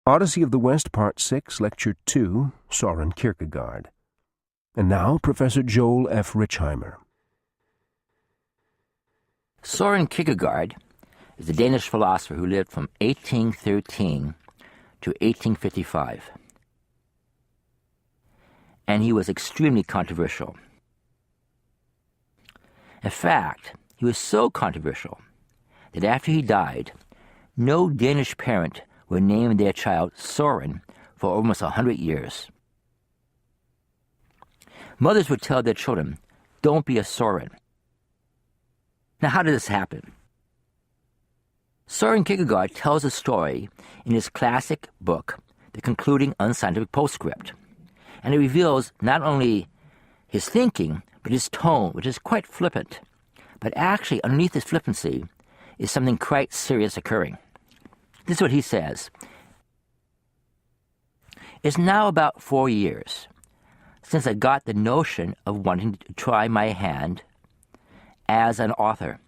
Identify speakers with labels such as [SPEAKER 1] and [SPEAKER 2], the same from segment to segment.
[SPEAKER 1] Odyssey of the West, Part 6, Lecture 2, Soren Kierkegaard. And now, Professor Joel F. Richeimer.
[SPEAKER 2] Soren Kierkegaard is a Danish philosopher who lived from 1813 to 1855. And he was extremely controversial. In fact, he was so controversial that after he died, no Danish parent would name their child Soren for almost 100 years. Mothers would tell their children, "Don't be a Soren." Now, how did this happen? Soren Kierkegaard tells a story in his classic book, The Concluding Unscientific Postscript, and it reveals not only his thinking, but his tone, which is quite flippant. But actually, underneath this flippancy is something quite serious occurring. This is what he says. "It's now about 4 years since I got the notion of wanting to try my hand as an author.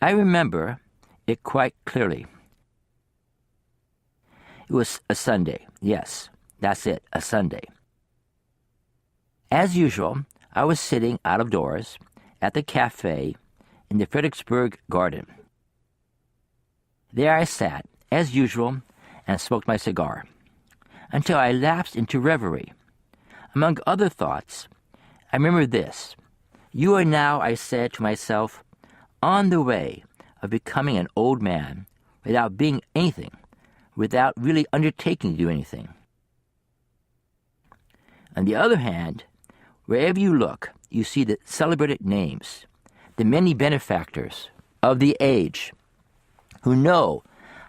[SPEAKER 2] I remember it quite clearly. It was a Sunday. Yes, that's it, a Sunday. As usual, I was sitting out of doors at the cafe in the Frederiksberg Garden. There I sat, as usual, and smoked my cigar, until I lapsed into reverie. Among other thoughts, I remember this. You are now, I said to myself, on the way of becoming an old man without being anything, without really undertaking to do anything. On the other hand, wherever you look, you see the celebrated names, the many benefactors of the age who know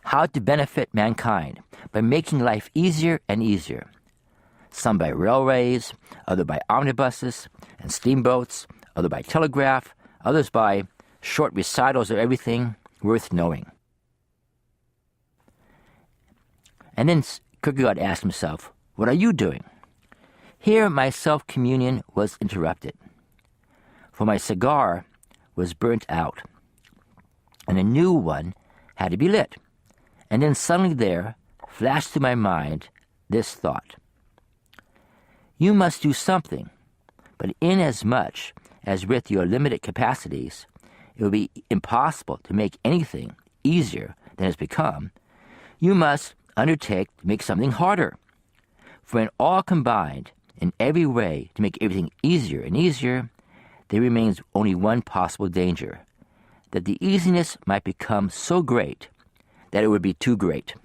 [SPEAKER 2] how to benefit mankind by making life easier and easier. Some by railways, others by omnibuses and steamboats, others by telegraph, others by short recitals of everything worth knowing." And then Kierkegaard asked himself, "What are you doing?" Here my self-communion was interrupted, for my cigar was burnt out, and a new one had to be lit. And then suddenly there flashed through my mind this thought. You must do something, but inasmuch as with your limited capacities, it will be impossible to make anything easier than it's become, you must undertake to make something harder. For in all combined, in every way to make everything easier and easier, there remains only one possible danger, that the easiness might become so great that it would be too great.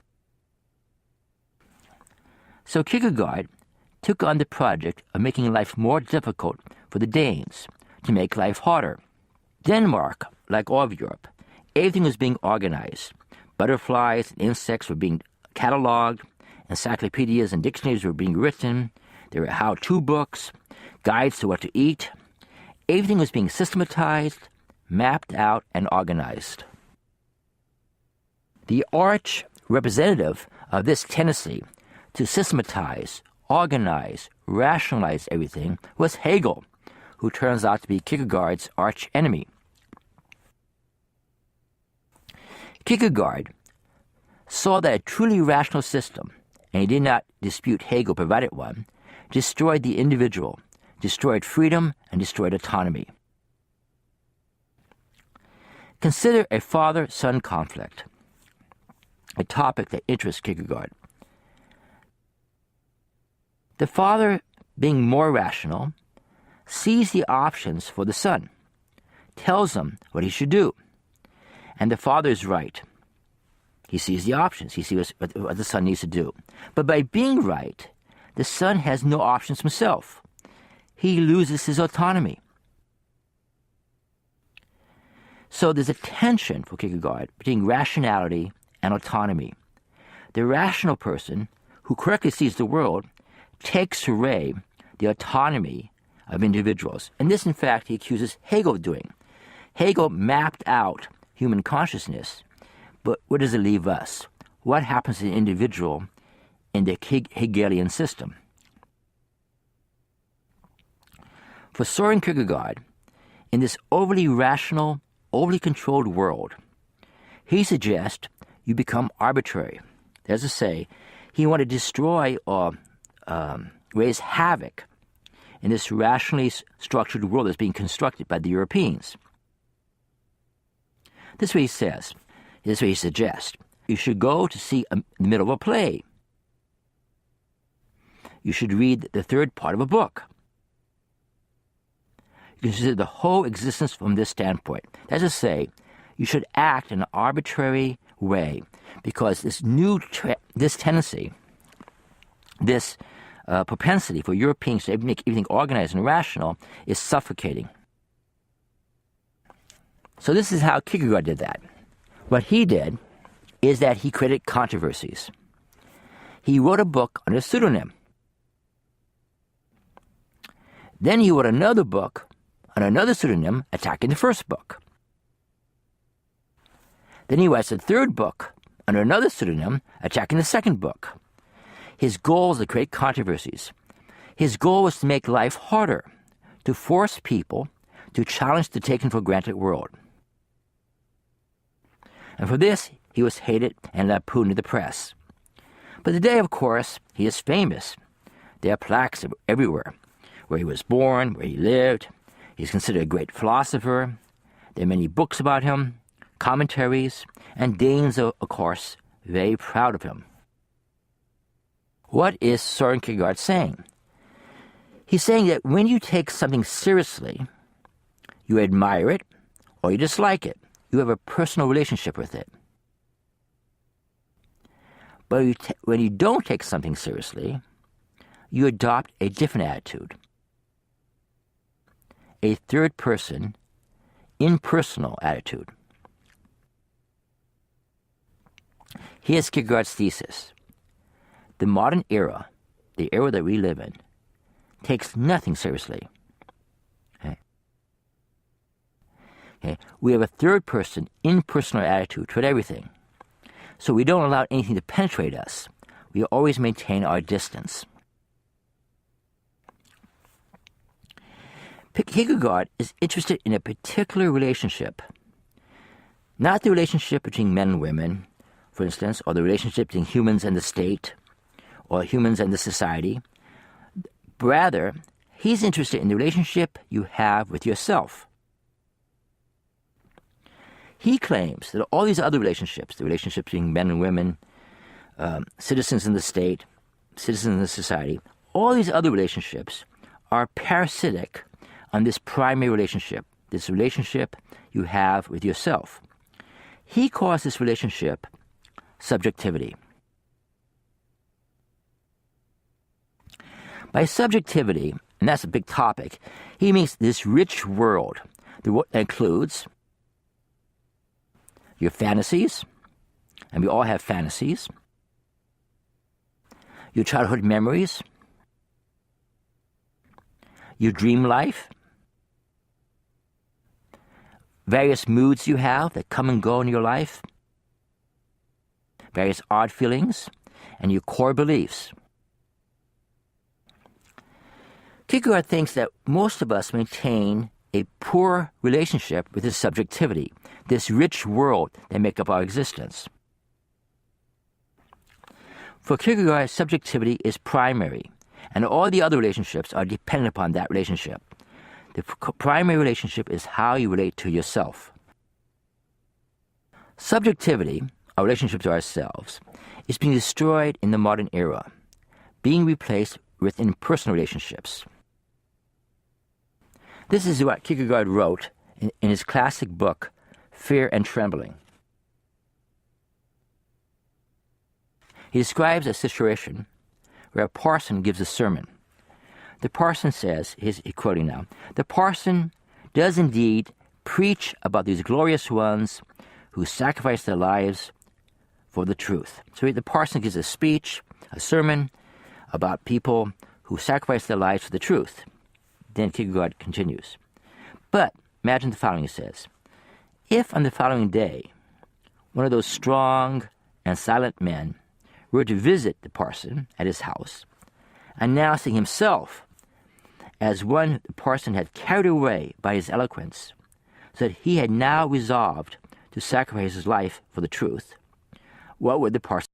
[SPEAKER 2] So Kierkegaard took on the project of making life more difficult for the Danes, to make life harder. Denmark, like all of Europe, everything was being organized. Butterflies and insects were being cataloged, encyclopedias and dictionaries were being written, there were how-to books, guides to what to eat. Everything was being systematized, mapped out, and organized. The arch representative of this tendency to systematize, organize, rationalize everything was Hegel, who turns out to be Kierkegaard's arch enemy. Kierkegaard saw that a truly rational system, and he did not dispute Hegel provided one, destroyed the individual, destroyed freedom, and destroyed autonomy. Consider a father-son conflict, a topic that interests Kierkegaard. The father, being more rational, sees the options for the son, tells him what he should do, and the father is right. He sees the options, he sees what the son needs to do. But by being right, the son has no options himself. He loses his autonomy. So there's a tension for Kierkegaard between rationality and autonomy. The rational person, who correctly sees the world, takes away the autonomy of individuals. And this, in fact, he accuses Hegel of doing. Hegel mapped out human consciousness, but where does it leave us? What happens to the individual in the Hegelian system? For Soren Kierkegaard, in this overly rational, overly controlled world, he suggests you become arbitrary. That is to say, he wanted to destroy or raise havoc in this rationally structured world that's being constructed by the Europeans. This is what he says. This is what he suggests. You should go to see the middle of a play. You should read the third part of a book. You consider the whole existence from this standpoint. That is to say, you should act in an arbitrary way because this tendency, this propensity for Europeans to make everything organized and rational is suffocating. So this is how Kierkegaard did that. What he did is that he created controversies. He wrote a book under a pseudonym. Then he wrote another book under another pseudonym attacking the first book. Then he writes a third book under another pseudonym attacking the second book. His goal was to create controversies. His goal was to make life harder, to force people to challenge the taken-for-granted world. And for this, he was hated and lampooned in the press. But today, of course, he is famous. There are plaques everywhere, where he was born, where he lived. He's considered a great philosopher. There are many books about him, commentaries, and Danes are, of course, very proud of him. What is Soren Kierkegaard saying? He's saying that when you take something seriously, you admire it or you dislike it. You have a personal relationship with it. But when you don't take something seriously, you adopt a different attitude. A third-person, impersonal attitude. Here's Kierkegaard's thesis. The modern era, the era that we live in, takes nothing seriously. Okay? We have a third-person, impersonal attitude toward everything. So we don't allow anything to penetrate us. We always maintain our distance. Kierkegaard is interested in a particular relationship, not the relationship between men and women, for instance, or the relationship between humans and the state, or humans and the society. Rather, he's interested in the relationship you have with yourself. He claims that all these other relationships, the relationships between men and women, citizens in the state, citizens in the society, all these other relationships are parasitic on this primary relationship, this relationship you have with yourself. He calls this relationship subjectivity. By subjectivity, and that's a big topic, he means this rich world that includes your fantasies, and we all have fantasies, your childhood memories, your dream life, various moods you have that come and go in your life, various odd feelings, and your core beliefs. Kierkegaard thinks that most of us maintain a poor relationship with this subjectivity, this rich world that make up our existence. For Kierkegaard, subjectivity is primary, and all the other relationships are dependent upon that relationship. The primary relationship is how you relate to yourself. Subjectivity, our relationship to ourselves, is being destroyed in the modern era, being replaced with impersonal relationships. This is what Kierkegaard wrote in his classic book, Fear and Trembling. He describes a situation where a parson gives a sermon. The parson says, he's quoting now, the parson does indeed preach about these glorious ones who sacrifice their lives for the truth. So the parson gives a speech, a sermon about people who sacrifice their lives for the truth. Then Kierkegaard continues. But imagine the following, he says. If on the following day, one of those strong and silent men were to visit the parson at his house, announcing himself as one the parson had carried away by his eloquence, so that he had now resolved to sacrifice his life for the truth, what would the parson